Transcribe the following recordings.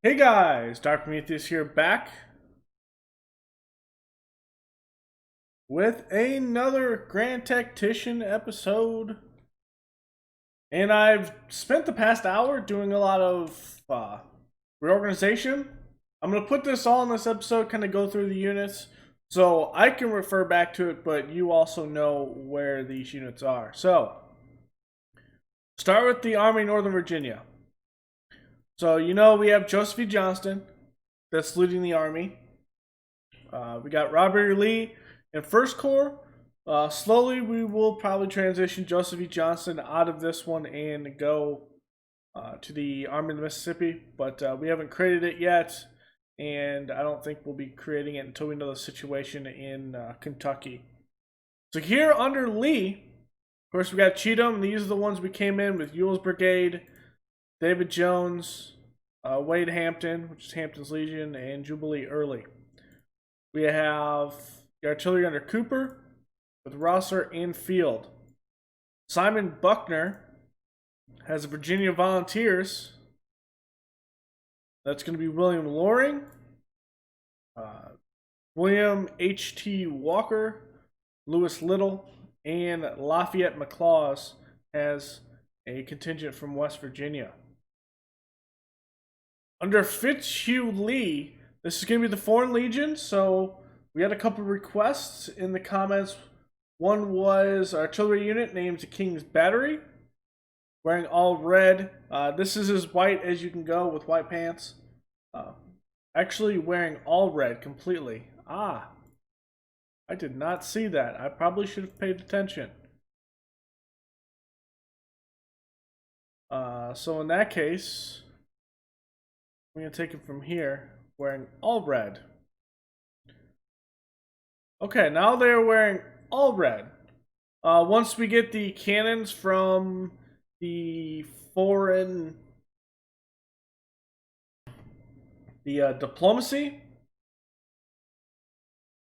Hey guys, Dr. Prometheus here back with another Grand Tactician episode. And I've spent the past hour doing a lot of reorganization. I'm going to put this all in this episode, kind of go through the units so I can refer back to it, but you also know where these units are. So, start with the Army Northern Virginia. So, we have Joseph E. Johnston that's leading the Army. We got Robert E. Lee in First Corps. Slowly, we will probably transition Joseph E. Johnston out of this one and go to the Army of the Mississippi, but we haven't created it yet, and I don't think we'll be creating it until we know the situation in Kentucky. So here under Lee, of course, we got Cheatham. These are the ones we came in with: Ewell's Brigade, David Jones, Wade Hampton, which is Hampton's Legion, and Jubilee Early. We have the artillery under Cooper with Rosser and Field. Simon Buckner has the Virginia Volunteers. That's going to be William Loring, William H.T. Walker, Lewis Little, and Lafayette McLaws has a contingent from West Virginia. Under Fitzhugh Lee, this is going to be the Foreign Legion, so we had a couple of requests in the comments. One was artillery unit named the King's Battery, wearing all red. This is as white as you can go with white pants. Actually wearing all red completely. I did not see that. I probably should have paid attention. So in that case, we're going to take it from here, wearing all red. Okay, now they're wearing all red. Once we get the cannons from the diplomacy,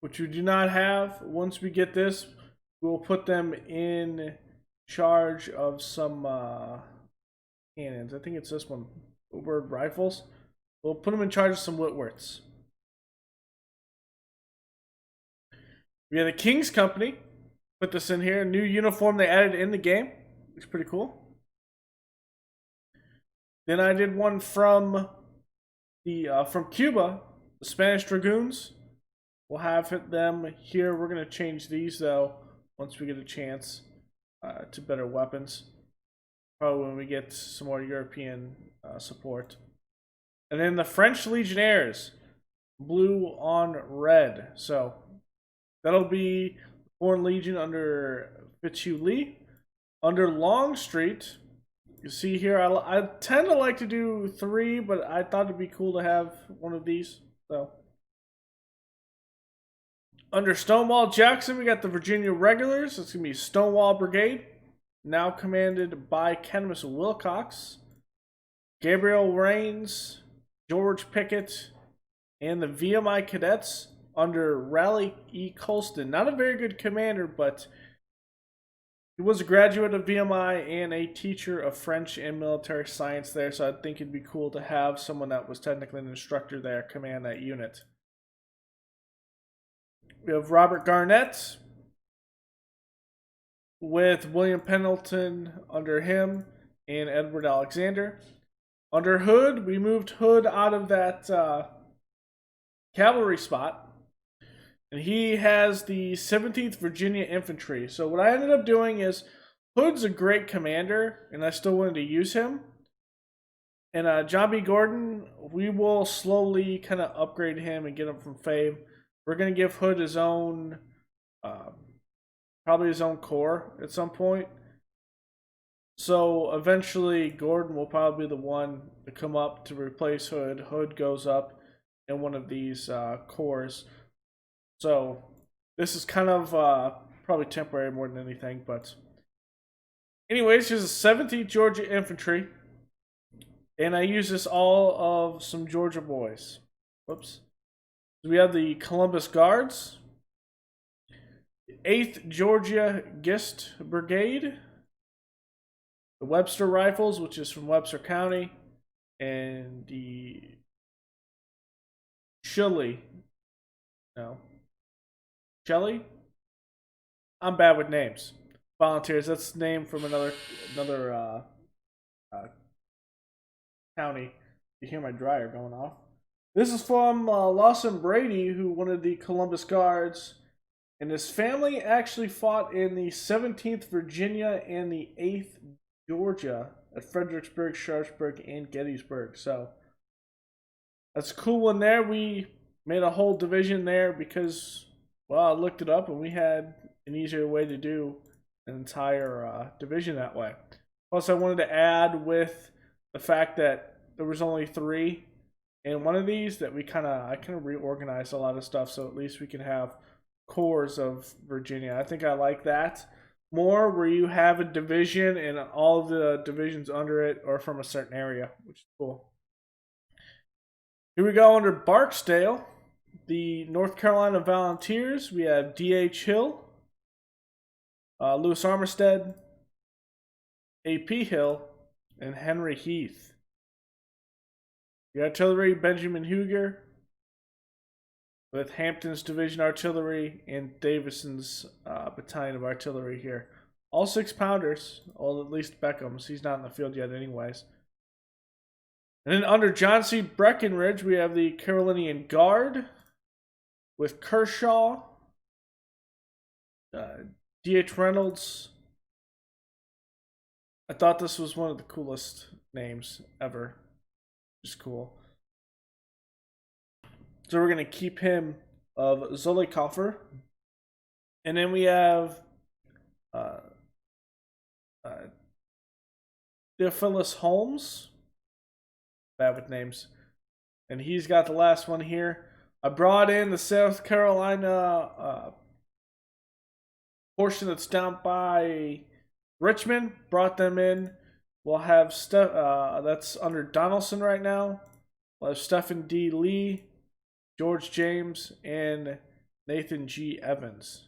which we do not have, once we get this, we'll put them in charge of some cannons. I think it's this one, Woodward rifles. We'll put them in charge of some Whitworths. We have the King's Company. Put this in here. New uniform they added in the game. Looks pretty cool. Then I did one from Cuba, the Spanish Dragoons. We'll have them here. We're going to change these, though, once we get a chance to better weapons. Probably when we get some more European support. And then the French Legionnaires, blue on red. So that'll be Foreign Legion under Fitzhugh Lee. Under Longstreet, you see here, I tend to like to do 3, but I thought it'd be cool to have one of these. So under Stonewall Jackson, we got the Virginia Regulars. It's going to be Stonewall Brigade, now commanded by Canamus Wilcox, Gabriel Rains, George Pickett, and the VMI Cadets under Raleigh E. Colston. Not a very good commander, but he was a graduate of VMI and a teacher of French and military science there, so I think it'd be cool to have someone that was technically an instructor there command that unit. We have Robert Garnett with William Pendleton under him and Edward Alexander. Under Hood, we moved Hood out of that cavalry spot, and he has the 17th Virginia Infantry. So what I ended up doing is, Hood's a great commander, and I still wanted to use him. And John B. Gordon, we will slowly kind of upgrade him and get him from fame. We're going to give Hood his own, probably his own corps at some point. So eventually, Gordon will probably be the one to come up to replace Hood. Hood goes up in one of these corps. So this is kind of probably temporary more than anything. But anyways, here's the 17th Georgia Infantry. And I use this all of some Georgia boys. Whoops. So we have the Columbus Guards, 8th Georgia Gist Brigade, the Webster Rifles, which is from Webster County, and the Shilly. No. Shelly? I'm bad with names. Volunteers. That's the name from another uh, county. You hear my dryer going off. This is from Lawson Brady, who wanted the Columbus Guards, and his family actually fought in the 17th Virginia and the 8th Georgia at Fredericksburg, Sharpsburg, and Gettysburg. So that's a cool one there. We made a whole division there because, well, I looked it up and we had an easier way to do an entire division that way. Plus, I wanted to add with the fact that there was only 3 in one of these that I kind of reorganized a lot of stuff, so at least we can have cores of Virginia. I think I like that more, where you have a division and all of the divisions under it are from a certain area, which is cool. Here we go under Barksdale, the North Carolina Volunteers. We have D.H. Hill, Lewis Armistead, A.P. Hill, and Henry Heath. The artillery, Benjamin Huger, with Hampton's Division Artillery and Davison's Battalion of Artillery here. All 6-pounders, well, at least Beckham's. He's not in the field yet anyways. And then under John C. Breckinridge, we have the Carolinian Guard with Kershaw, D.H. Reynolds. I thought this was one of the coolest names ever. Just cool. So we're going to keep him of Zollikofer. And then we have Theophilus Holmes. Bad with names. And he's got the last one here. I brought in the South Carolina portion that's down by Richmond. Brought them in. We'll have that's under Donaldson right now. We'll have Stephen D. Lee, George James, and Nathan G. Evans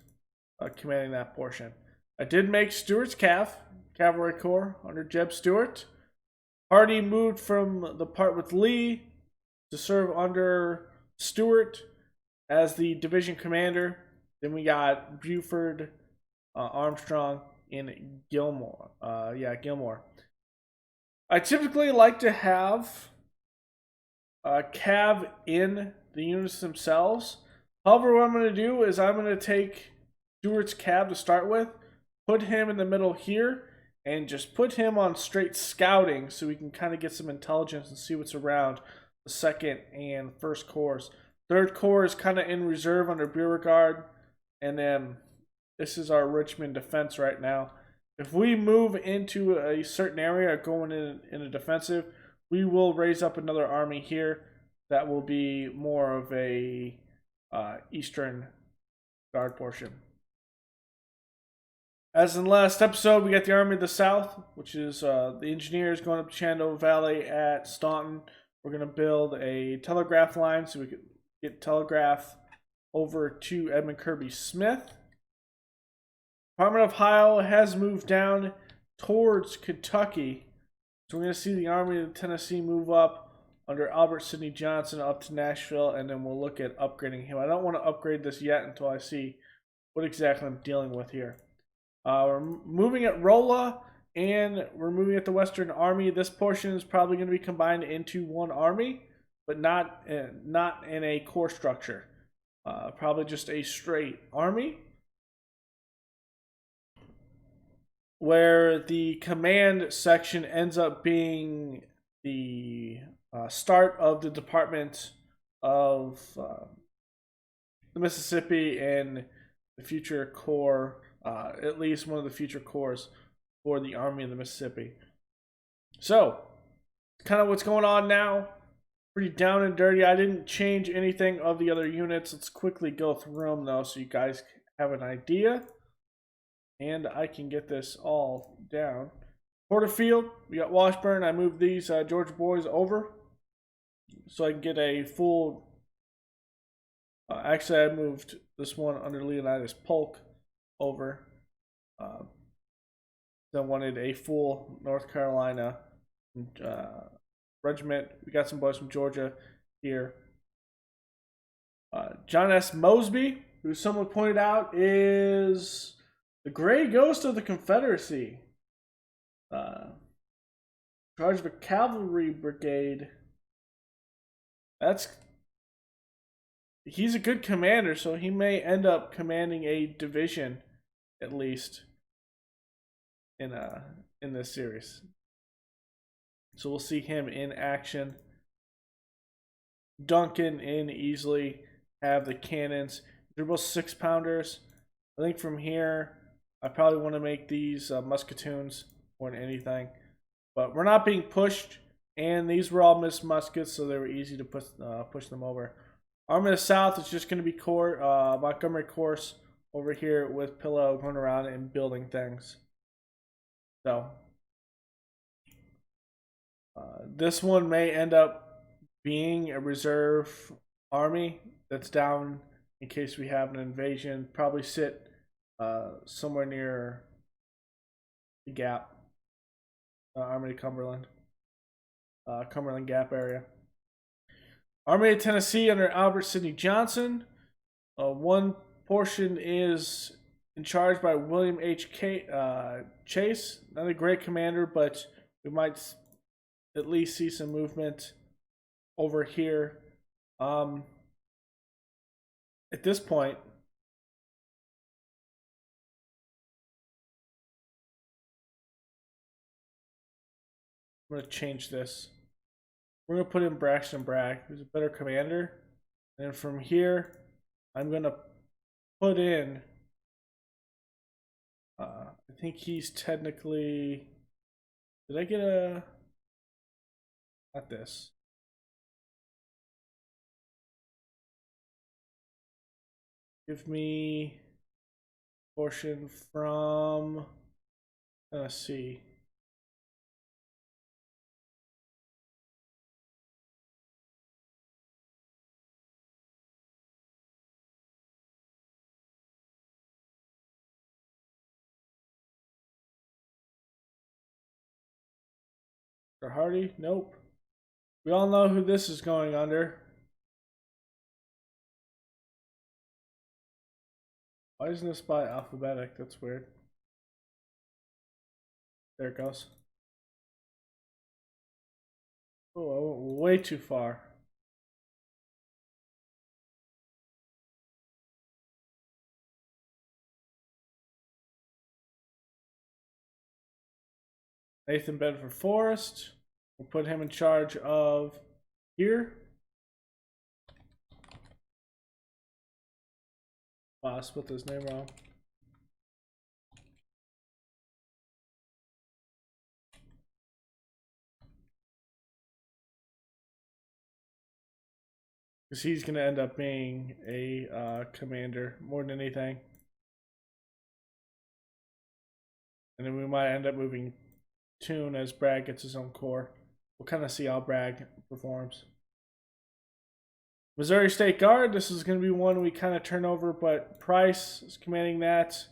commanding that portion. I did make Stewart's Cavalry Corps under Jeb Stuart. Hardy moved from the part with Lee to serve under Stuart as the division commander. Then we got Buford, Armstrong, and Gilmore. Gilmore. I typically like to have Cav in the units themselves. However, what I'm going to do is I'm going to take Stewart's Cav to start with, put him in the middle here, and just put him on straight scouting so we can kind of get some intelligence and see what's around the 2nd and 1st Corps. 3rd Corps is kind of in reserve under Beauregard, and then this is our Richmond defense right now. If we move into a certain area going in a defensive, we will raise up another army here that will be more of a Eastern Guard portion. As in the last episode, we got the Army of the South, which is the engineers going up Shenandoah Valley at Staunton. We're going to build a telegraph line so we can get telegraph over to Edmund Kirby Smith. Department of Ohio has moved down towards Kentucky. So we're going to see the Army of Tennessee move up under Albert Sidney Johnson up to Nashville, and then we'll look at upgrading him. I don't want to upgrade this yet until I see what exactly I'm dealing with here. We're moving at Rolla, and we're moving at the Western Army. This portion is probably going to be combined into one army, but not in a core structure. Probably just a straight army, where the command section ends up being the start of the Department of the Mississippi and the future corps, at least one of the future corps for the Army of the Mississippi. So, kind of what's going on now. Pretty down and dirty. I didn't change anything of the other units. Let's quickly go through them though so you guys have an idea. And I can get this all down. Porterfield, we got Washburn. I moved these Georgia boys over so I can get a full. Actually, I moved this one under Leonidas Polk over. Then wanted a full North Carolina regiment. We got some boys from Georgia here. John S. Mosby, who someone pointed out is the gray ghost of the Confederacy. Charge of a cavalry brigade. He's a good commander, so he may end up commanding a division, at least, in this series. So we'll see him in action. Duncan in easily, have the cannons. They're both 6-pounders. I think from here, I probably want to make these musketoons more than anything. But we're not being pushed, and these were all missed muskets, so they were easy to push them over. Army of the South is just going to be Montgomery Course over here with Pillow going around and building things. So this one may end up being a reserve army that's down in case we have an invasion. Probably sit somewhere near the Gap, Army of Cumberland, Cumberland Gap area. Army of Tennessee under Albert Sidney Johnson. One portion is in charge by William H. Chase. Not a great commander, but we might at least see some movement over here. At this point, I'm going to change this. We're going to put in Braxton Bragg, who's a better commander. And from here, I'm going to put in, I think he's technically, did I get a, not this. Give me portion from Tennessee. Hardy? Nope. We all know who this is going under. Why isn't this by alphabetic? That's weird. There it goes. Oh, I went way too far. Nathan Bedford Forrest. We'll put him in charge of here. Wow, I spelled his name wrong. Because he's going to end up being a commander more than anything. And then we might end up moving Toon as Bragg gets his own corps. We'll kind of see how Bragg performs. Missouri State Guard, this is going to be one we kind of turn over, but Price is commanding that.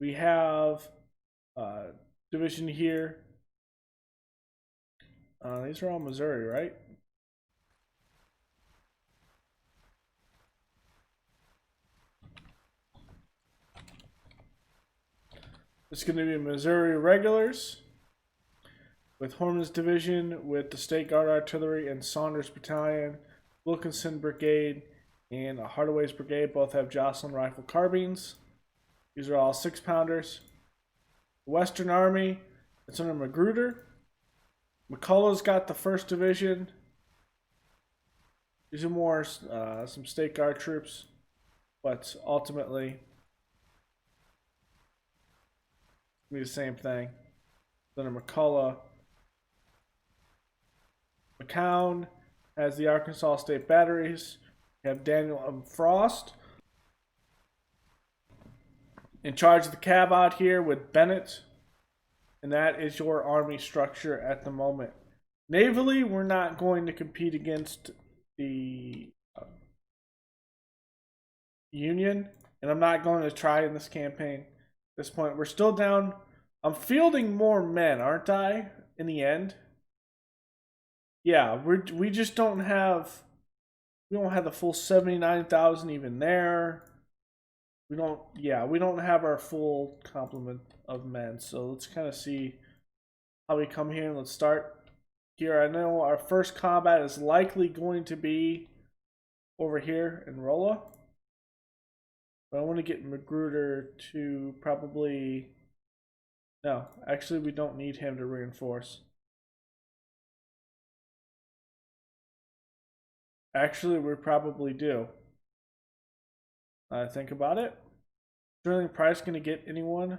We have division here. These are all Missouri, right? It's going to be Missouri Regulars with Horman's Division, with the State Guard Artillery and Saunders Battalion. Wilkinson Brigade and Hardaway's Brigade both have Jocelyn rifle carbines. These are all 6-pounders. Western Army, it's under Magruder. McCullough's got the 1st Division. These are more some State Guard troops, but ultimately it's going to be the same thing. It's under McCullough. McCown has the Arkansas State Batteries. We have Daniel Frost in charge of the cab out here with Bennett. And that is your army structure at the moment. Navally, we're not going to compete against the Union. And I'm not going to try in this campaign. At this point, we're still down. I'm fielding more men, aren't I, in the end? Yeah, we just don't have We don't have the full 79,000 even there. We don't, yeah, we don't have our full complement of men. So let's kind of see how we come here. Let's start here. I know our first combat is likely going to be over here in Rolla. But I want to get Magruder to probably... No, actually we don't need him to reinforce. Actually, we probably do. Think about it. Sterling Price going to get anyone?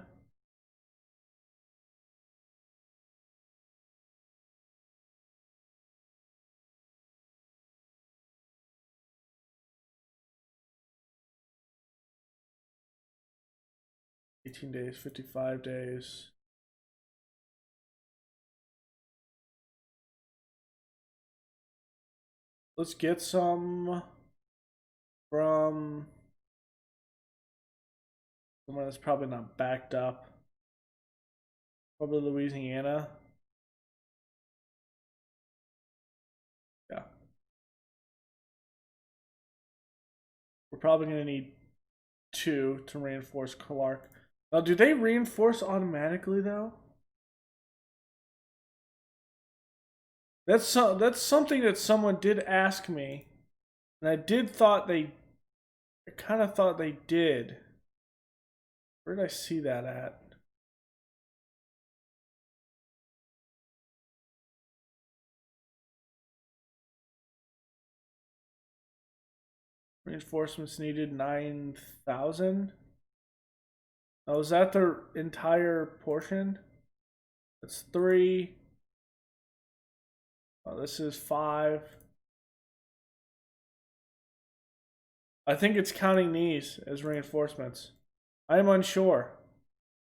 $18 days, 55 days. Let's get some from somewhere that's probably not backed up. Probably Louisiana. Yeah. We're probably going to need 2 to reinforce Clark. Now, do they reinforce automatically, though? That's something that someone did ask me. And I kind of thought they did. Where did I see that at? Reinforcements needed 9,000. Oh, is that the entire portion? That's 3. Oh, this is 5. I think it's counting these as reinforcements. I am unsure.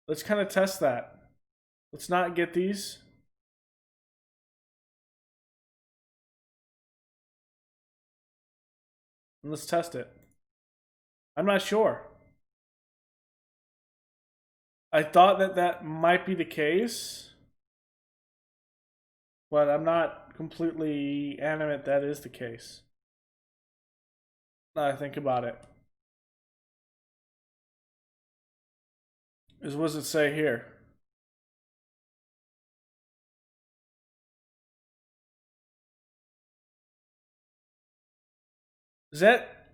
Let's kind of test that. Let's not get these. And let's test it. I'm not sure. I thought that might be the case, but I'm not completely adamant that is the case. Now I think about it. What does it say here? Is that...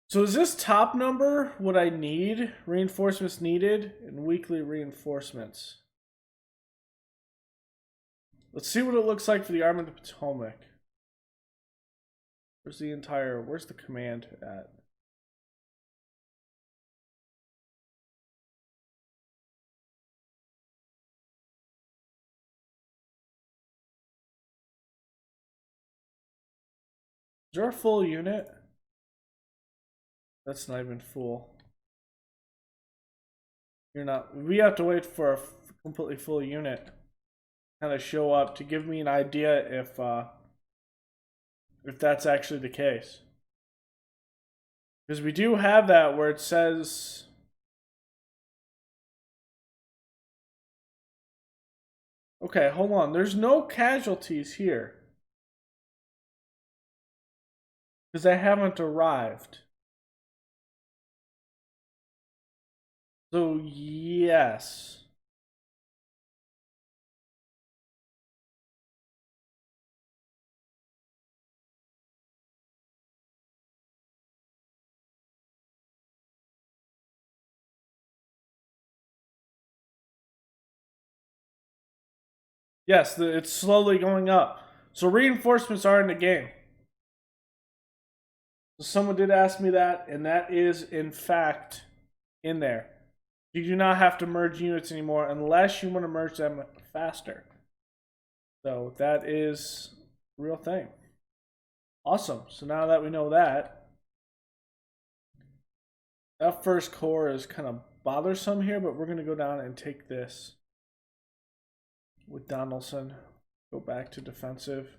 So is this top number what I need? Reinforcements needed and weekly reinforcements. Let's see what it looks like for the Army of the Potomac. Where's the command at? Is there a full unit? That's not even full. You're not. We have to wait for a completely full unit kind of show up to give me an idea if that's actually the case. Because we do have that where it says... Okay, hold on. There's no casualties here. Because they haven't arrived. So, yes. Yes, it's slowly going up. So reinforcements are in the game. So someone did ask me that, and that is, in fact, in there. You do not have to merge units anymore unless you want to merge them faster. So that is a real thing. Awesome. So now that we know that, that first corps is kind of bothersome here, but we're going to go down and take this with Donaldson. Go back to defensive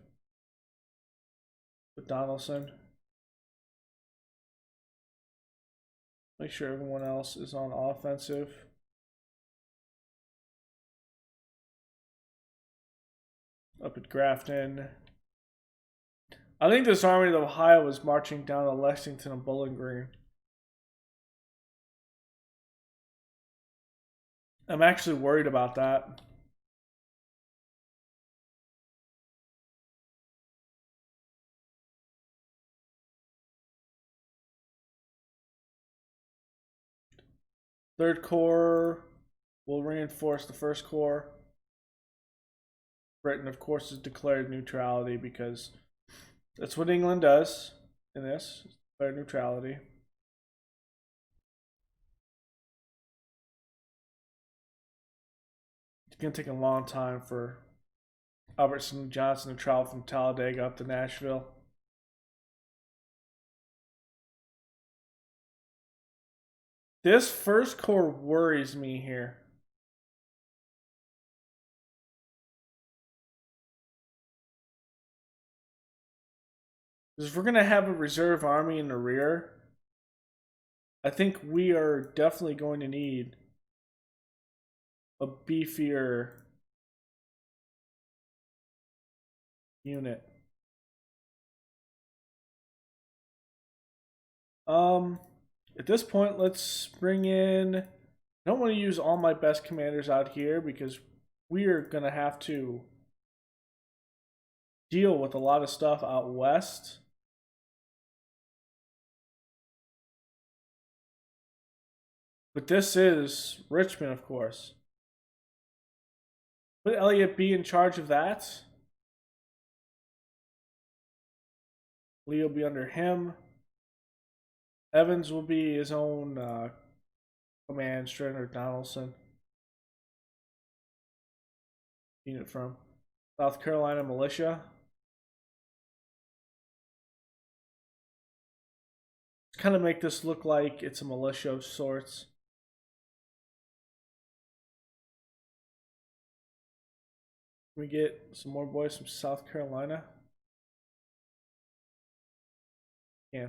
with Donaldson. Make sure everyone else is on offensive. Up at Grafton. I think this army of Ohio was marching down to Lexington and Bowling Green. I'm actually worried about that. Third Corps will reinforce the First Corps. Britain, of course, has declared neutrality because that's what England does in this. Declare neutrality. It's going to take a long time for Albertson and Johnson to travel from Talladega up to Nashville. This First Corps worries me here. Because if we're going to have a reserve army in the rear, I think we are definitely going to need a beefier unit. At this point, let's bring in... I don't want to use all my best commanders out here because we are going to have to deal with a lot of stuff out west. But this is Richmond, of course. Would Elliot be in charge of that? Lee will be under him. Evans will be his own command, Stringer Donaldson. Unit from South Carolina Militia. Let's kind of make this look like it's a militia of sorts. Can we get some more boys from South Carolina? Yeah.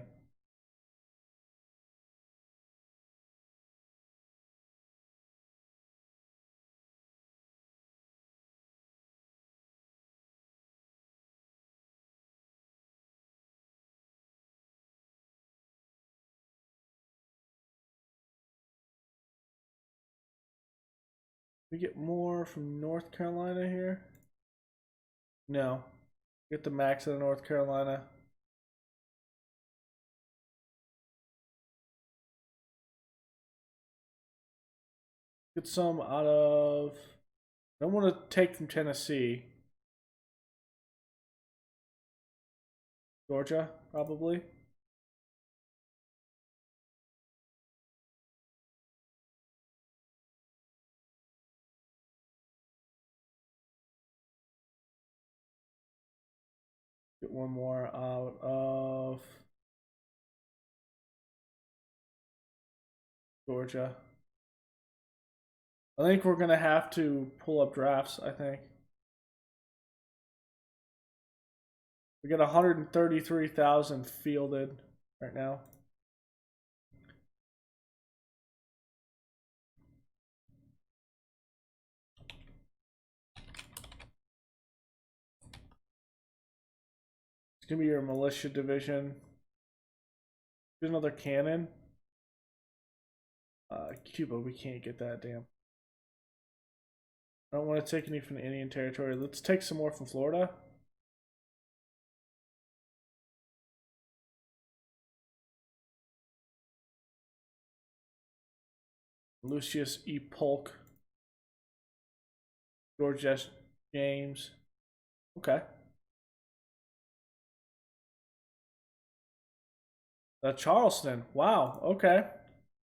We get more from North Carolina here? No. Get the max out of North Carolina. Get some out of... I don't want to take from Tennessee. Georgia, probably. Get one more out of Georgia. I think we're going to have to pull up drafts, I think. We got 133,000 fielded right now. It's going to be your militia division. There's another cannon. Cuba, we can't get that, damn. I don't want to take any from the Indian Territory. Let's take some more from Florida. Lucius E. Polk. George S. James. Okay. Charleston. Wow. Okay.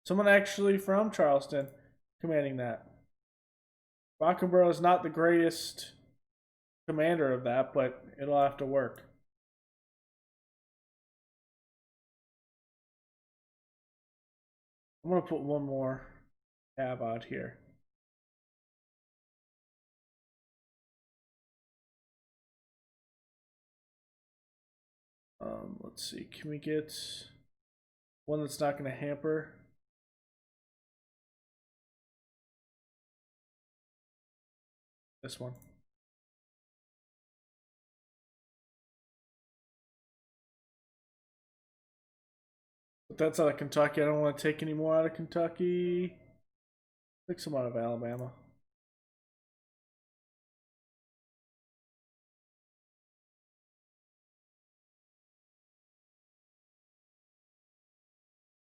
Someone actually from Charleston commanding that. Rockenborough is not the greatest commander of that, but it'll have to work. I'm going to put one more tab out here. Let's see. Can we get one that's not going to hamper? This one. But that's out of Kentucky. I don't want to take any more out of Kentucky. Take some out of Alabama.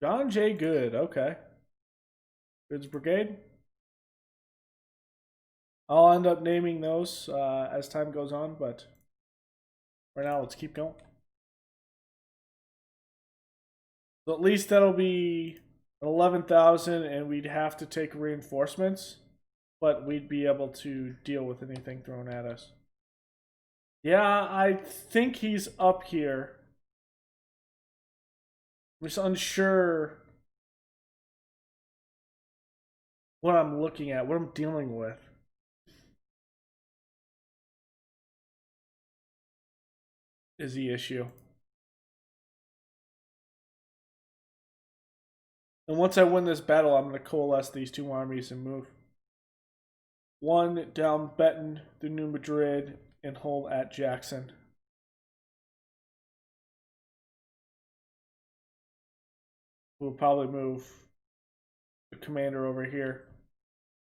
John J. Good. Okay. Good's Brigade. I'll end up naming those as time goes on, but right now let's keep going. So at least that'll be 11,000, and we'd have to take reinforcements, but we'd be able to deal with anything thrown at us. Yeah, I think he's up here. I'm just unsure what I'm looking at, what I'm dealing with. Is the issue. And once I win this battle, I'm going to coalesce these two armies and move. One down Benton, the New Madrid, and hold at Jackson. We'll probably move the commander over here.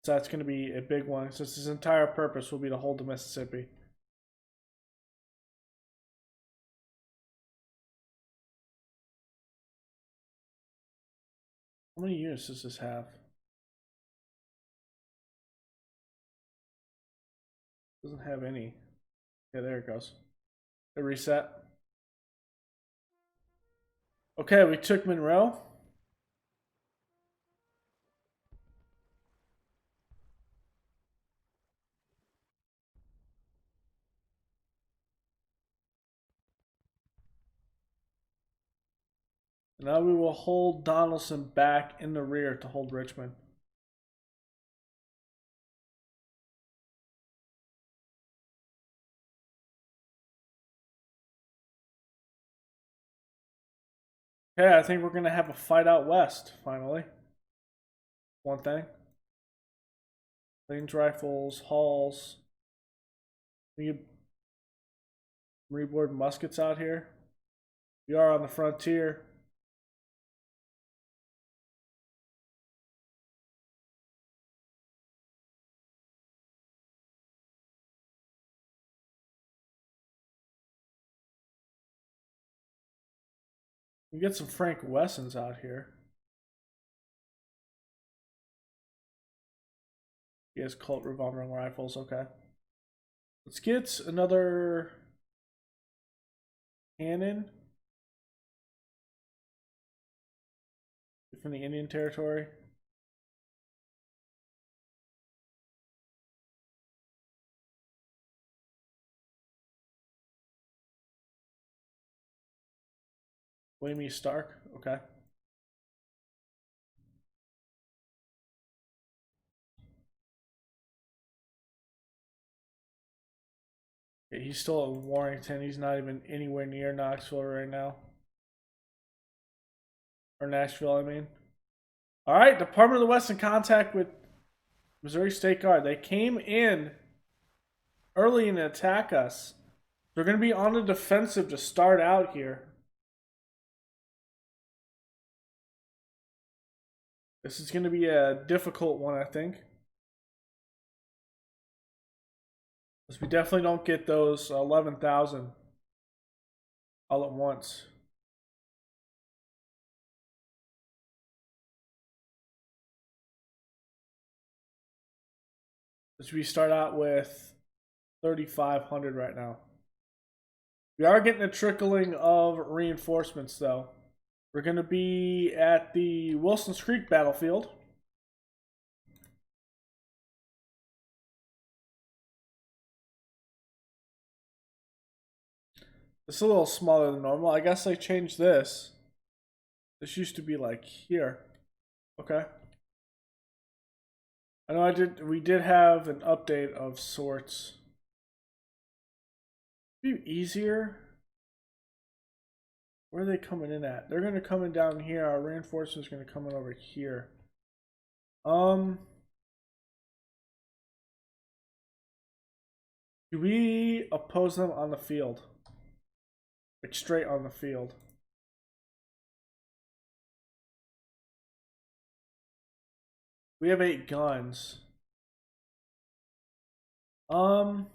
So that's going to be a big one, since his entire purpose will be to hold the Mississippi. How many units does this have? Doesn't have any. Yeah, there it goes. A reset. Okay, we took Monroe. Now we will hold Donelson back in the rear to hold Richmond. Okay, I think we're going to have a fight out west, finally. One thing. Plains rifles, halls. We get reboard muskets out here. We are on the frontier. We get some Frank Wessons out here. He has Colt revolving rifles, okay. Let's get another cannon from the Indian Territory. William E. Stark, okay. He's still at Warrington. He's not even anywhere near Knoxville right now. Or Nashville, I mean. Alright, Department of the West in contact with Missouri State Guard. They came in early and attack us. They're going to be on the defensive to start out here. This is going to be a difficult one, I think. Because we definitely don't get those 11,000 all at once. As we start out with 3,500 right now. We are getting a trickling of reinforcements, though. We're going to be at the Wilson's Creek battlefield. It's a little smaller than normal. I guess I changed this. This used to be like here. Okay. I know we did have an update of sorts. Be easier. Where are they coming in at? They're going to come in down here. Our reinforcements are going to come in over here. Do we oppose them on the field? Like straight on the field. We have 8 guns. You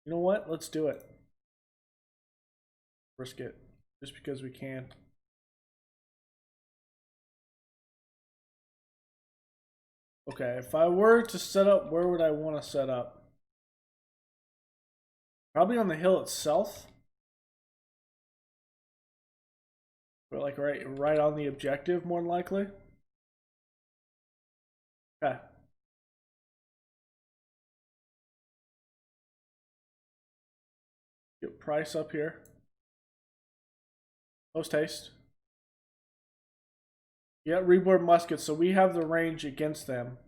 know what? Let's do it. Risk it. Just because we can. Okay, if I were to set up, where would I want to set up? Probably on the hill itself. Or like right on the objective, more than likely. Okay. Get price up here. Post haste. Yeah, reboard muskets, so we have the range against them.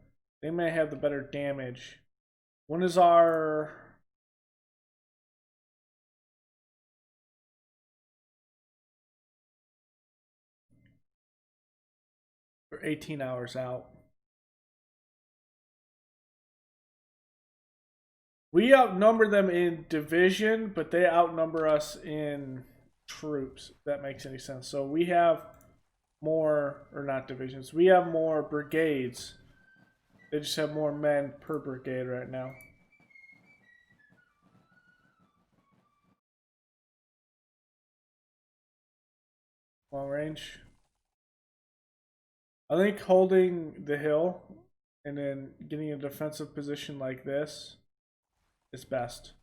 They may have the better damage. When is our... We're 18 hours out. We outnumber them in division, but they outnumber us in troops, if that makes any sense. So we have more, or not divisions, we have more brigades. They just have more men per brigade right now. Long range. I think holding the hill and then getting a defensive position like this is best.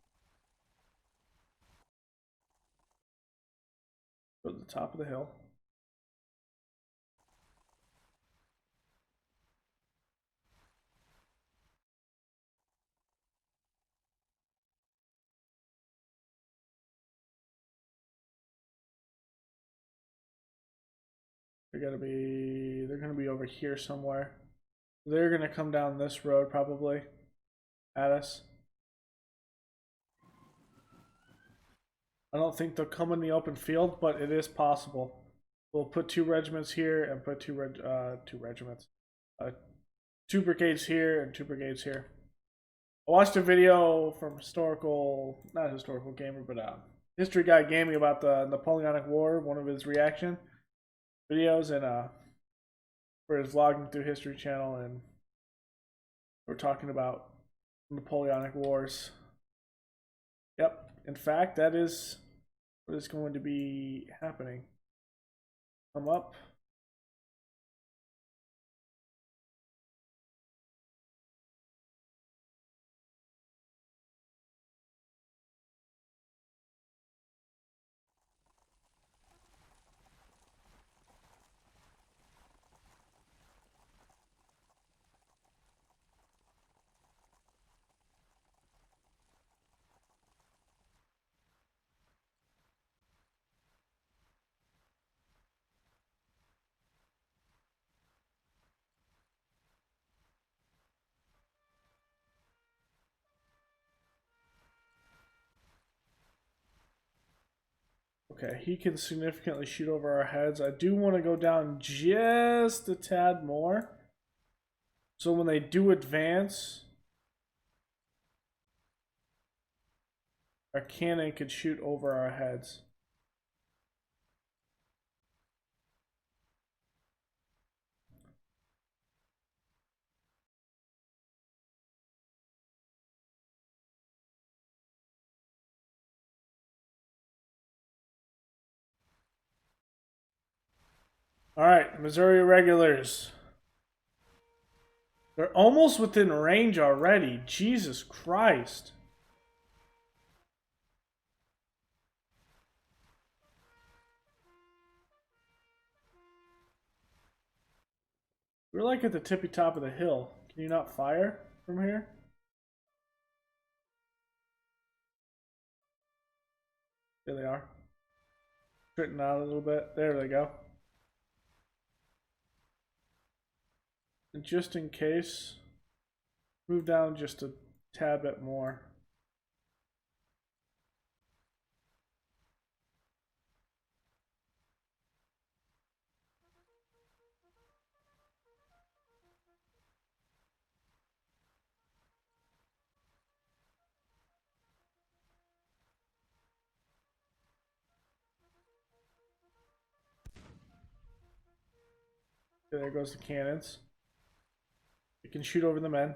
Go to the top of the hill. They're gonna be over here somewhere. They're gonna come down this road probably at us. I don't think they'll come in the open field, but it is possible. We'll put 2 regiments here and put 2 regiments. 2 brigades here and 2 brigades here. I watched a video from not historical gamer, but history guy gaming about the Napoleonic War, one of his reaction videos, and for his vlogging through History Channel, and we're talking about Napoleonic Wars. Yep. In fact, that is what is going to be happening. Come up. Okay, he can significantly shoot over our heads. I do want to go down just a tad more. So when they do advance, our cannon could shoot over our heads. Alright, Missouri regulars. They're almost within range already. Jesus Christ. We're like at the tippy top of the hill. Can you not fire from here? There they are. Straighten out a little bit. There they go. And just in case, move down just a tad bit more. Okay, there goes the cannons. can shoot over the men.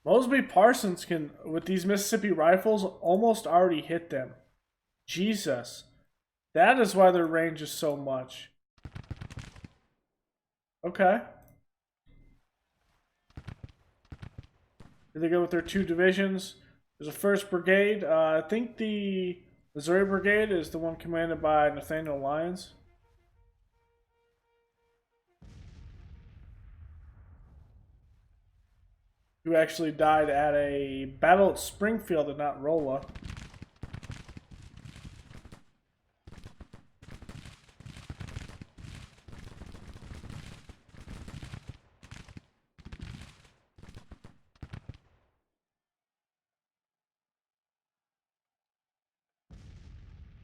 Mosby Parsons can, with these Mississippi rifles, almost already hit them. Jesus. That is why their range is so much. Okay. Here they go with their 2 divisions. There's a 1st Brigade. I think the Missouri Brigade is the one commanded by Nathaniel Lyons. Who actually died at a battle at Springfield and not Rolla.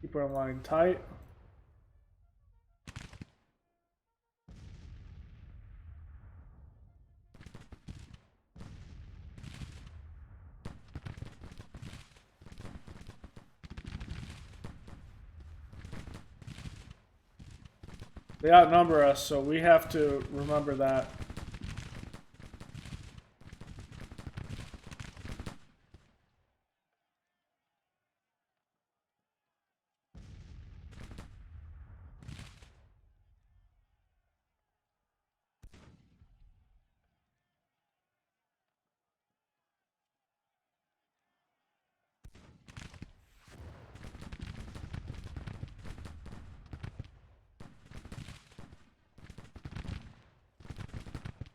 Keep our line tight. They outnumber us, so we have to remember that.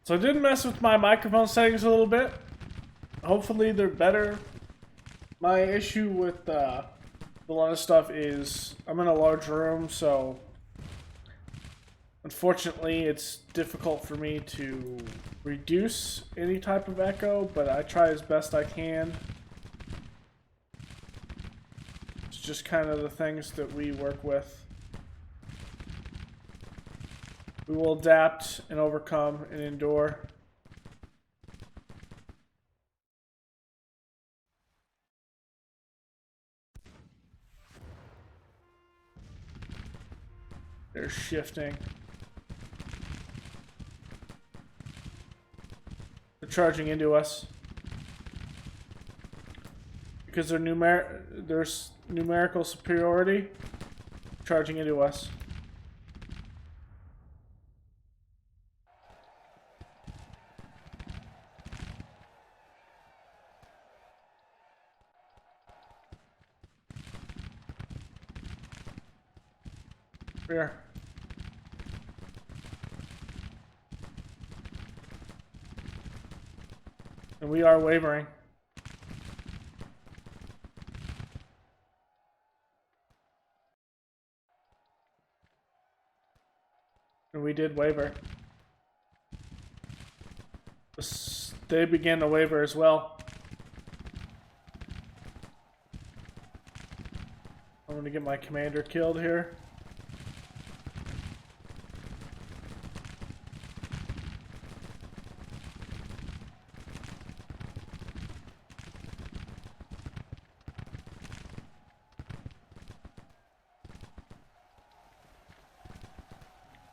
So I did mess with my microphone settings a little bit. Hopefully they're better. My issue with a lot of stuff is I'm in a large room, so unfortunately it's difficult for me to reduce any type of echo, but I try as best I can. It's just kind of the things that we work with. We will adapt and overcome and endure. They're shifting. They're charging into us. Because there's numerical superiority, charging into us. Here. And we are wavering. And we did waver. They began to waver as well. I'm gonna get my commander killed here.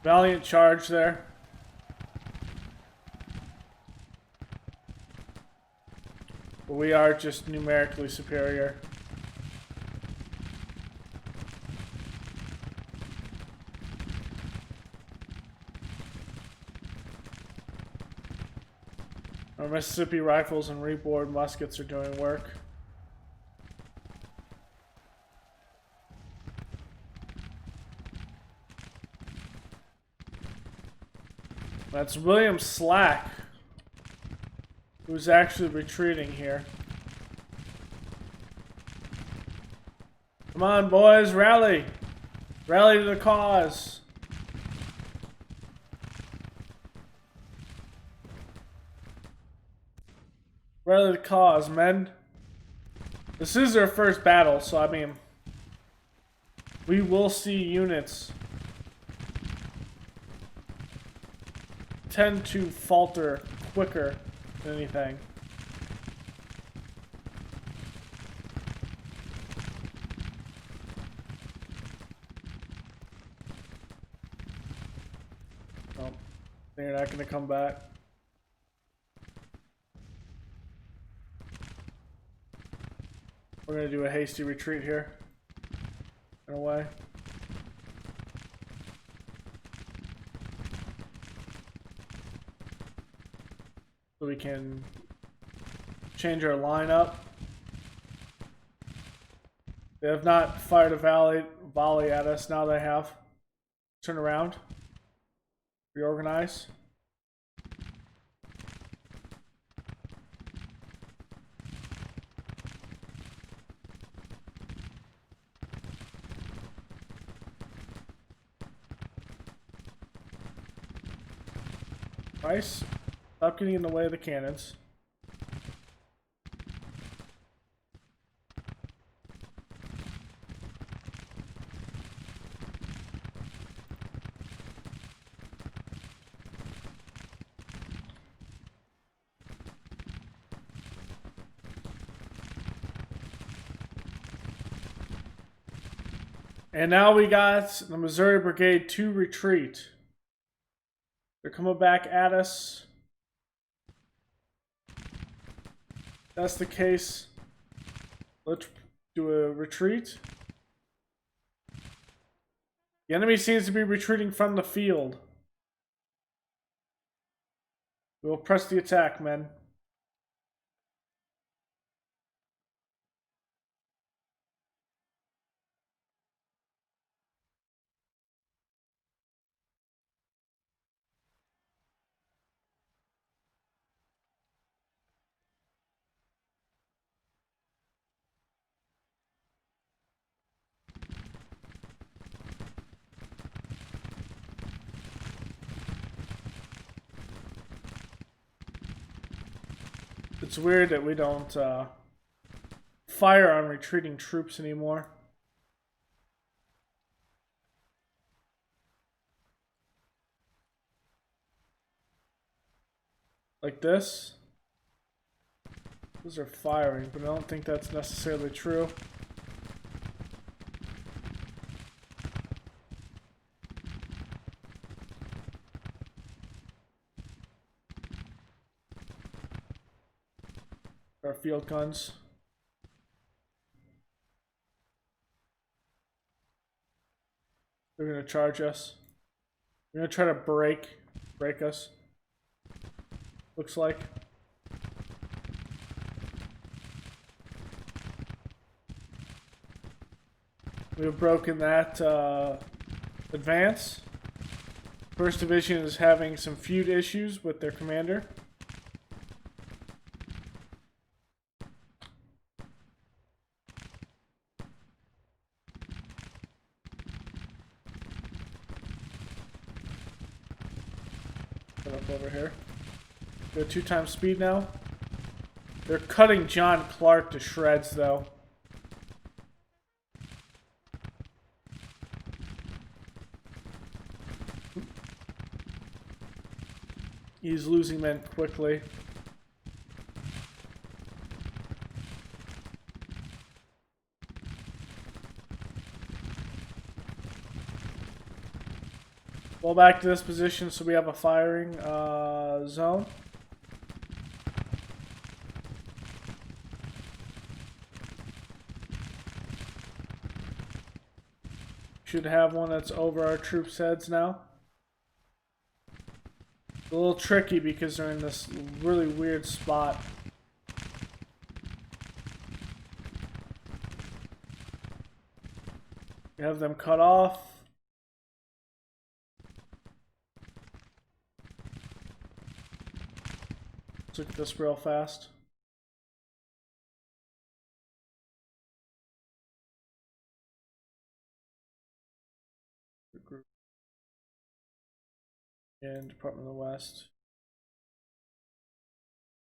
Valiant charge there. But we are just numerically superior. Our Mississippi rifles and reboard muskets are doing work. That's William Slack, who's actually retreating here. Come on, boys, rally! Rally to the cause! Rally to the cause, men. This is their first battle, so I mean, we will see units tend to falter quicker than anything. They're not going to come back. We're going to do a hasty retreat here. In a way. So we can change our lineup. They have not fired a volley at us. Now they have. Turn around. Reorganize. Nice. Stop getting in the way of the cannons. And now we got the Missouri Brigade to retreat. They're coming back at us. If that's the case, let's do a retreat. The enemy seems to be retreating from the field. We'll press the attack, men. It's weird that we don't fire on retreating troops anymore. Like this. Those are firing, but I don't think that's necessarily true. Our field guns. They're gonna charge us. They're gonna try to break us. Looks like. We've broken that advance. First Division is having some feud issues with their commander. Up over here. Go 2x speed now. They're cutting John Clark to shreds, though. He's losing men quickly. Fall back to this position so we have a firing zone. Should have one that's over our troops' heads now. It's a little tricky because they're in this really weird spot. We have them cut off. Let's look at this real fast. Group and Department of the West.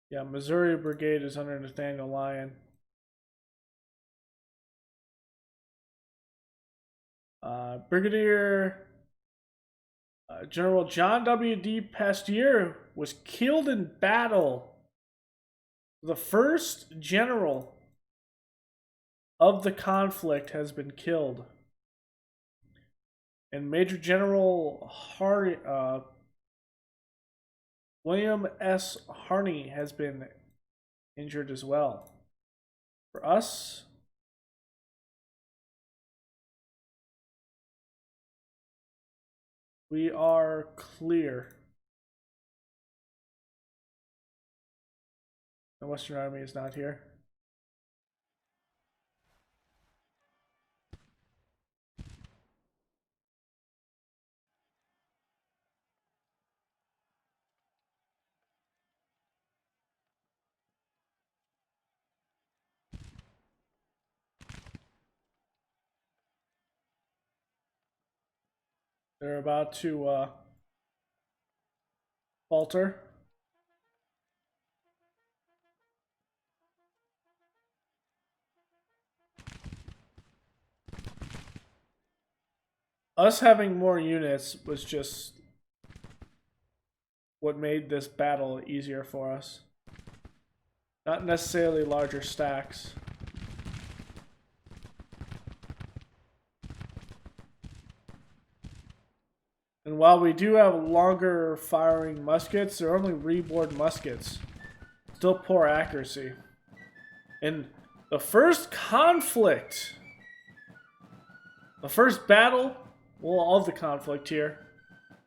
Yeah, Missouri Brigade is under Nathaniel Lyon. Brigadier General John W.D. Pasteur was killed in battle. The first general of the conflict has been killed. And Major General William S. Harney has been injured as well. For us, we are clear. The Western Army is not here. They're about to falter. Us having more units was just what made this battle easier for us. Not necessarily larger stacks. And while we do have longer firing muskets, they're only reboard muskets. Still poor accuracy. In the first conflict, the first battle, well, all of the conflict here,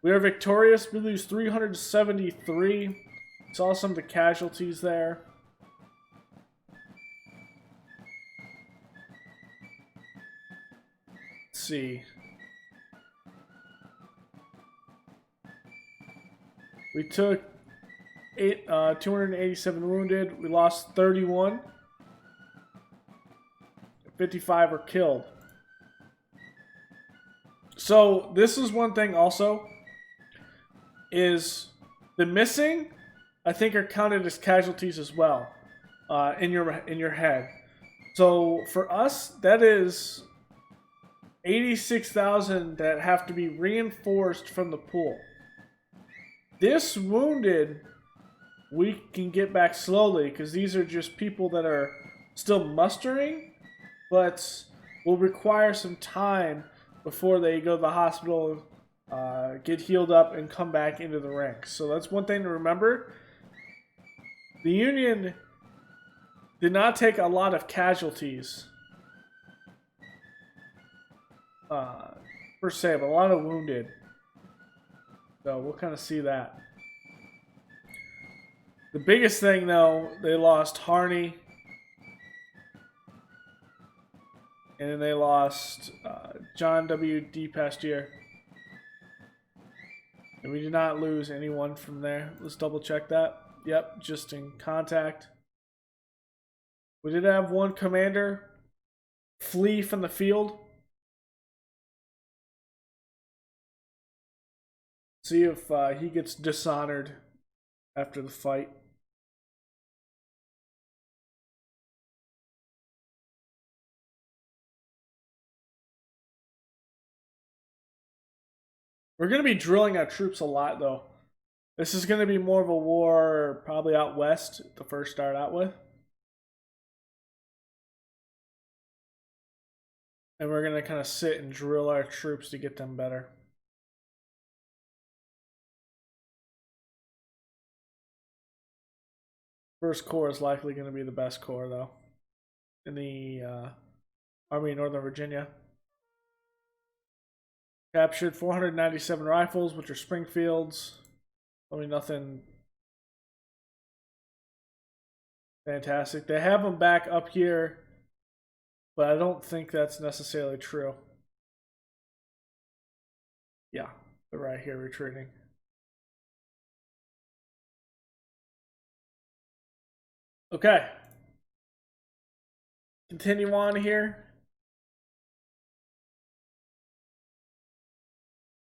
we are victorious. We lose 373. Saw some of the casualties there. Let's see. We took 287 wounded. We lost 31. 55 were killed. So this is one thing also, is the missing, I think, are counted as casualties as well, in your head. So for us, that is 86,000 that have to be reinforced from the pool. This wounded, we can get back slowly because these are just people that are still mustering, but will require some time before they go to the hospital, get healed up, and come back into the ranks. So that's one thing to remember. The Union did not take a lot of casualties, per se, but a lot of wounded. So we'll kind of see that. The biggest thing, though, they lost Harney. And then they lost John W. D. Pasteur. And we did not lose anyone from there. Let's double check that. Yep, just in contact. We did have one commander flee from the field. See if he gets dishonored after the fight. We're going to be drilling our troops a lot, though. This is going to be more of a war probably out west to first start out with. And we're going to kind of sit and drill our troops to get them better. First Corps is likely going to be the best corps, though, in the Army of Northern Virginia. Captured 497 rifles, which are Springfields. I mean, nothing fantastic. They have them back up here, but I don't think that's necessarily true. Yeah, they're right here retreating. Okay. Continue on here.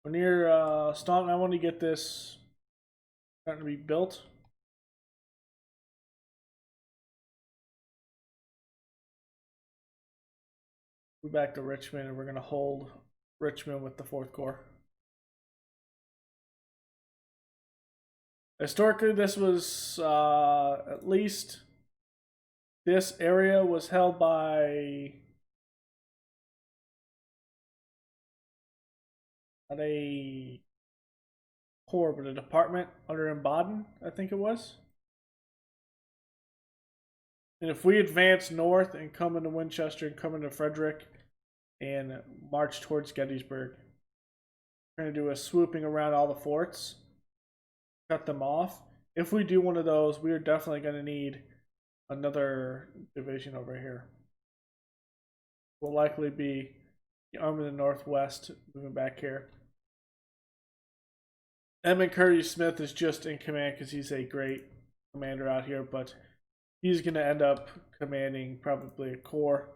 We're near Staunton. I want to get this starting to be built. We're back to Richmond, and we're going to hold Richmond with the 4th Corps. Historically, this was at least this area was held by a corps, but a department under Baden, I think it was. And if we advance north and come into Winchester and come into Frederick and march towards Gettysburg, we're going to do a swooping around all the forts, cut them off. If we do one of those, we are definitely going to need another division over here. Will likely be the Army of the Northwest moving back here. Edmund Curtis Smith is just in command because he's a great commander out here, but he's going to end up commanding probably a corps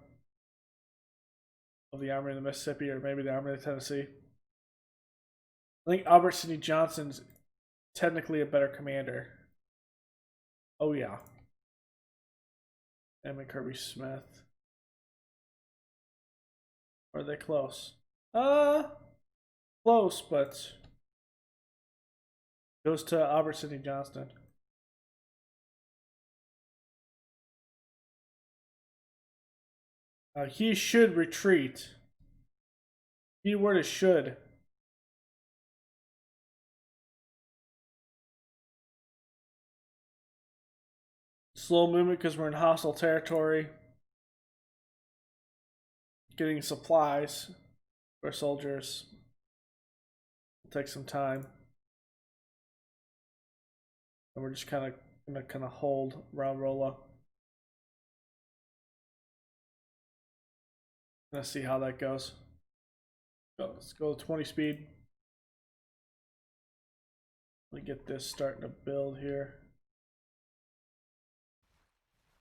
of the Army of the Mississippi, or maybe the Army of the Tennessee. I think Albert Sidney Johnson's technically a better commander. Oh yeah. Edmund Kirby Smith. Are they close? Close, but goes to Albert Sidney Johnston. He should retreat. Keyword is should. Slow movement because we're in hostile territory. Getting supplies for soldiers will take some time. And we're just gonna hold around Rolla. Let's see how that goes. Let's go 20 speed. Let me get this starting to build here.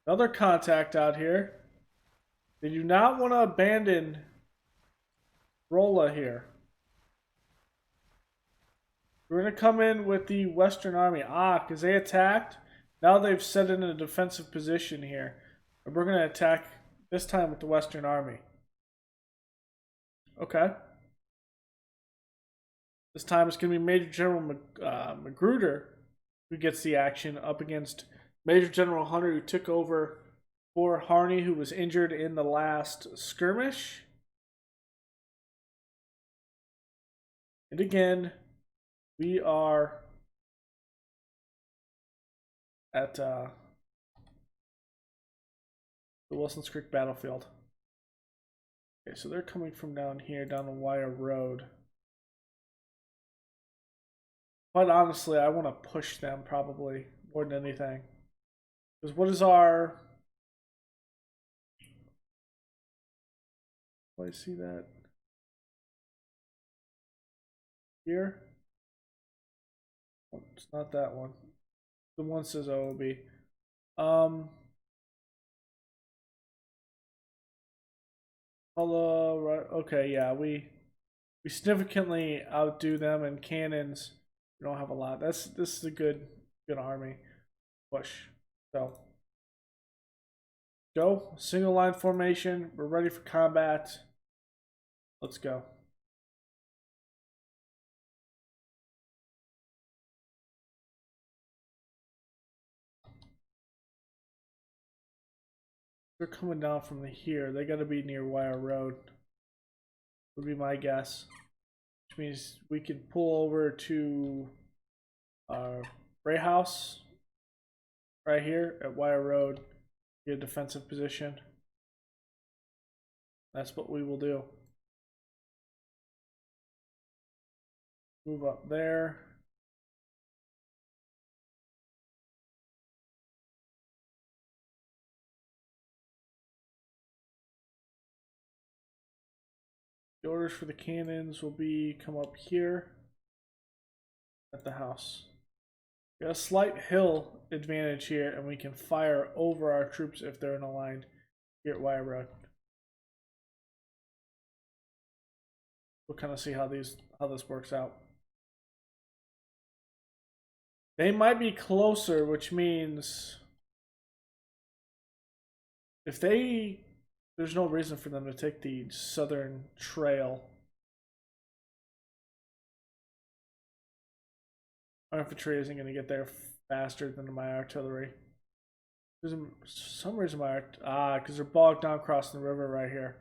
Another contact out here. They do not want to abandon Rolla here. We're going to come in with the Western Army. Because they attacked. Now they've set in a defensive position here. And we're going to attack this time with the Western Army. Okay. This time it's going to be Major General Magruder who gets the action up against Major General Hunter, who took over for Harney, who was injured in the last skirmish. And again, we are at the Wilson's Creek battlefield. Okay, so they're coming from down here, down the Wire Road. But honestly, I want to push them probably more than anything. Because what is our... Do I see that? Here? Oh, it's not that one. The one says OOB. Hello, right? Okay, yeah, we significantly outdo them in cannons. We don't have a lot. This is a good army. Push. So go. Single line formation. We're ready for combat. Let's go. They're coming down from here. They got to be near Wire Road. Would be my guess. Which means we can pull over to Bray House right here at Wire Road. Get a defensive position. That's what we will do. Move up there. The orders for the cannons will be come up here at the house. We got a slight hill advantage here, and we can fire over our troops if they're in a line here at Wire Road. We'll kind of see how this works out. They might be closer, which means if there's no reason for them to take the southern trail. Our infantry isn't going to get there faster than my artillery. For some reason because they're bogged down crossing the river right here.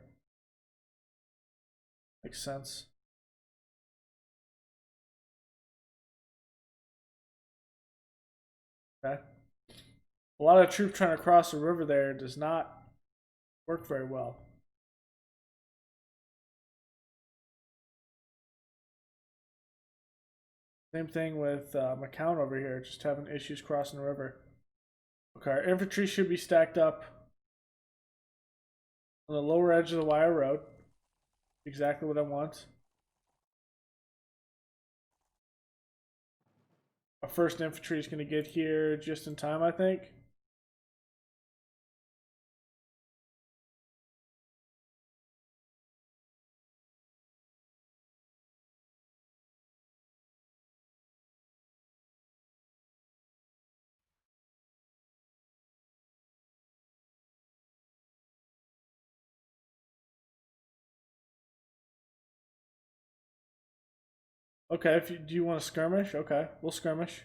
Makes sense. Okay. A lot of troops trying to cross the river there does not work very well. Same thing with McCown over here, just having issues crossing the river. Okay, our infantry should be stacked up on the lower edge of the wire road. Exactly what I want. Our first infantry is going to get here just in time, I think. Okay, do you want to skirmish? Okay, we'll skirmish.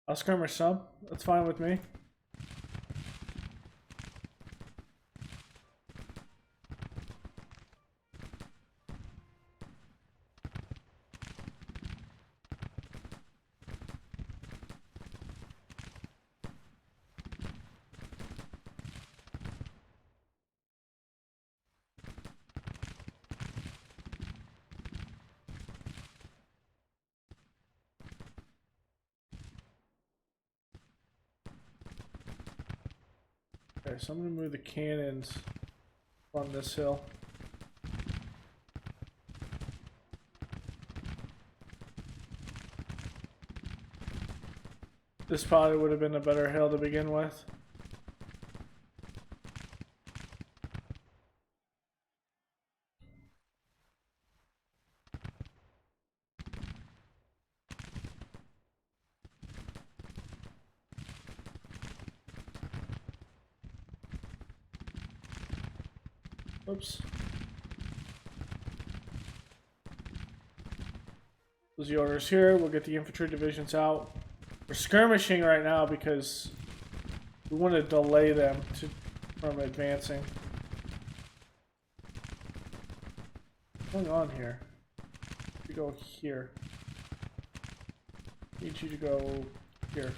I'll skirmish some. That's fine with me. Okay, so I'm going to move the cannons on this hill. This probably would have been a better hill to begin with. Oops. Those are the orders here. We'll get the infantry divisions out. We're skirmishing right now because we want to delay them from advancing. What's going on here? You go here. Need you to go here.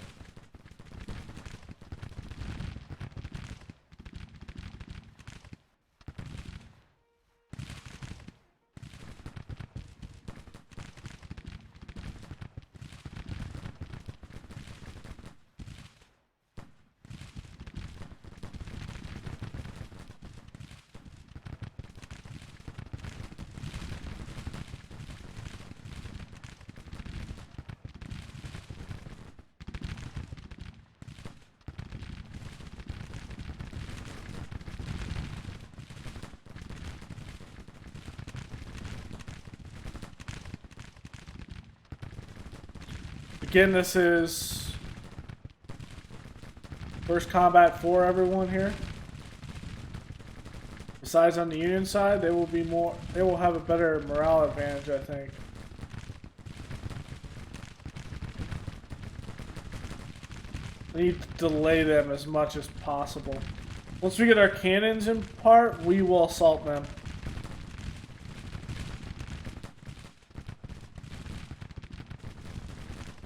Again, this is first combat for everyone here. Besides on the Union side, they will have a better morale advantage, I think. We need to delay them as much as possible. Once we get our cannons in part, we will assault them.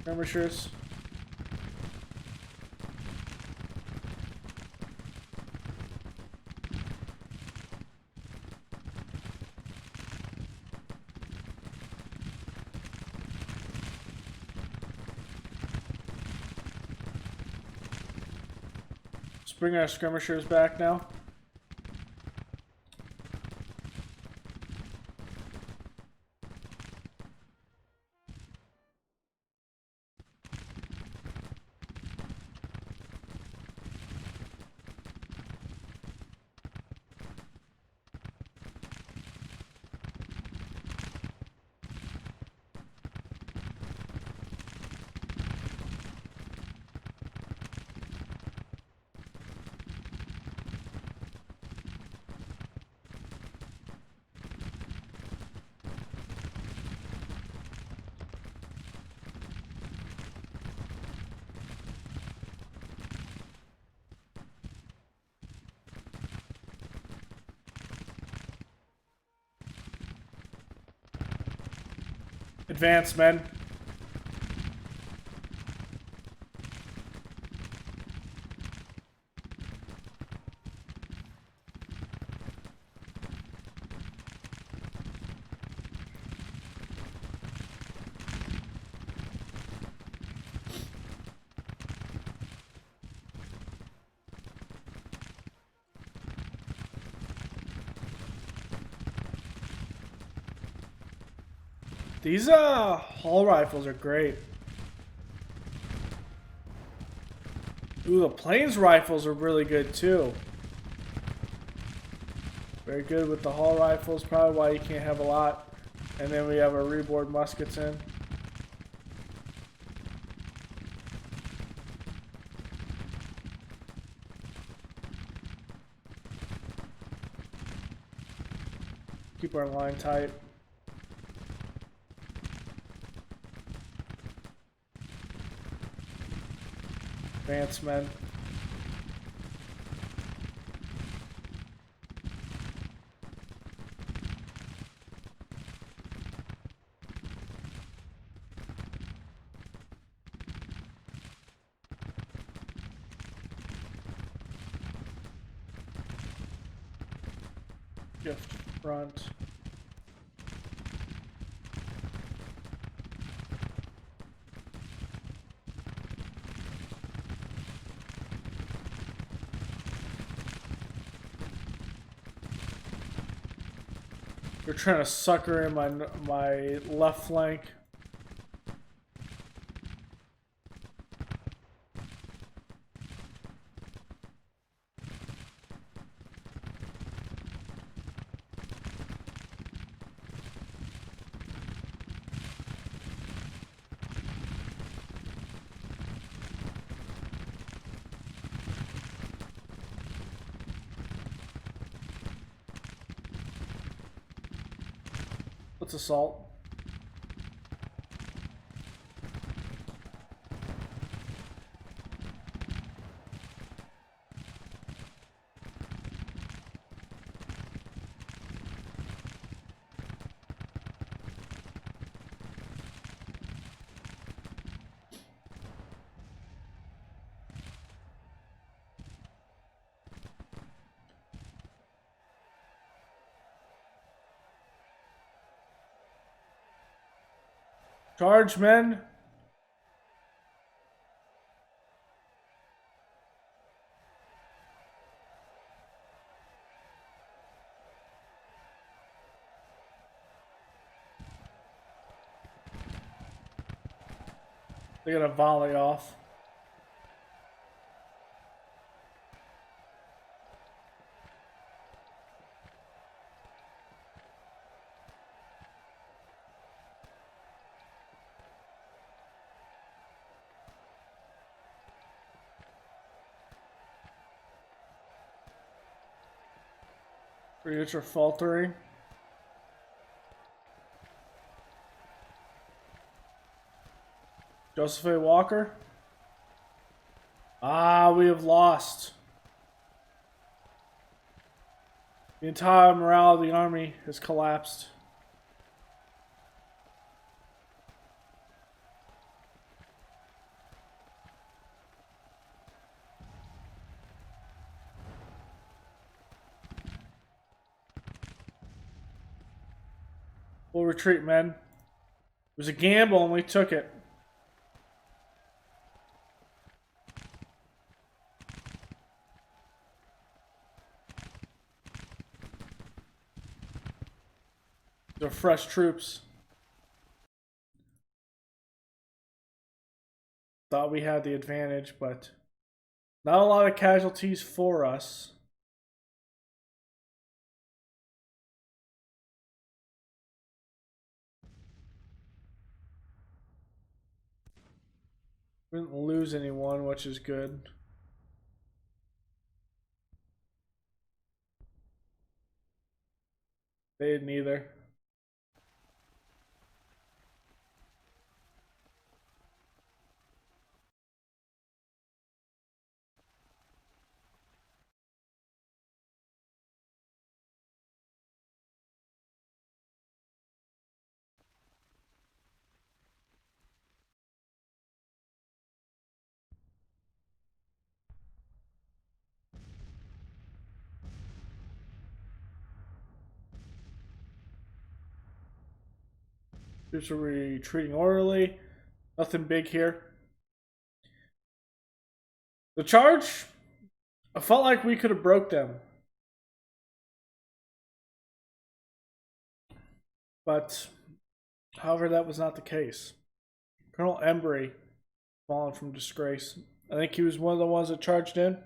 Skirmishers. Let's bring our skirmishers back now. Advance, men. These haul rifles are great. Ooh, the plains rifles are really good too. Very good with the haul rifles, probably why you can't have a lot. And then we have our reboard muskets in. Keep our line tight. Advance, men. Gift front. They're trying to sucker in my left flank. Let's assault. Charge, men. They're gonna volley off. Units are faltering. Joseph A. Walker. Ah, we have lost. The entire morale of the army has collapsed. We'll retreat, men. It was a gamble and we took it. They're fresh troops. Thought we had the advantage, but not a lot of casualties for us. We didn't lose anyone, which is good. They didn't either. Troops are retreating orderly. Nothing big here. The charge, I felt like we could have broke them. But, however, that was not the case. Colonel Embry, fallen from disgrace. I think he was one of the ones that charged in.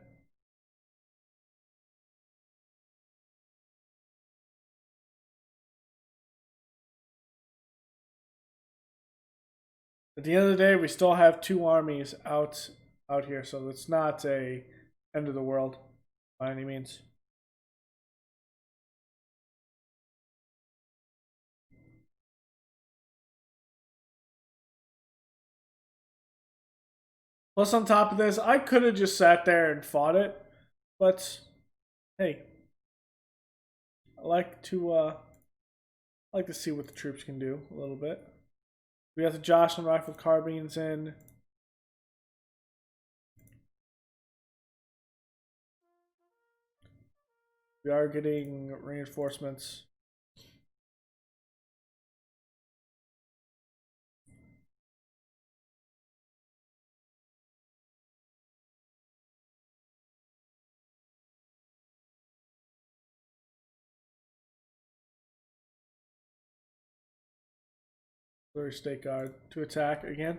At the end of the day, we still have 2 armies out here, so it's not a end of the world by any means. Plus, on top of this, I could have just sat there and fought it, but hey, I like to see what the troops can do a little bit. We got the Jocelyn rifle carbines in. We are getting reinforcements. State Guard to attack again.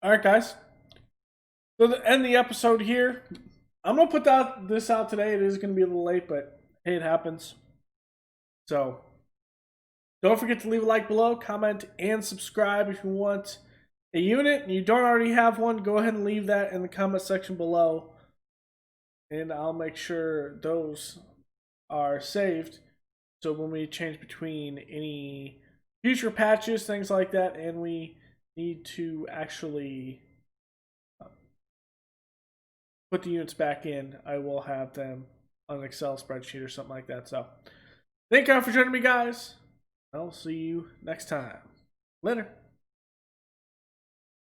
Alright, guys. So to end the episode here, I'm going to put this out today. It is going to be a little late, but hey, it happens. So, don't forget to leave a like below, comment, and subscribe if you want a unit and you don't already have one. Go ahead and leave that in the comment section below, and I'll make sure those are saved. So when we change between any future patches, things like that, and we need to actually put the units back in, I will have them on an Excel spreadsheet or something like that. So thank you for joining me, guys. I'll see you next time. Later.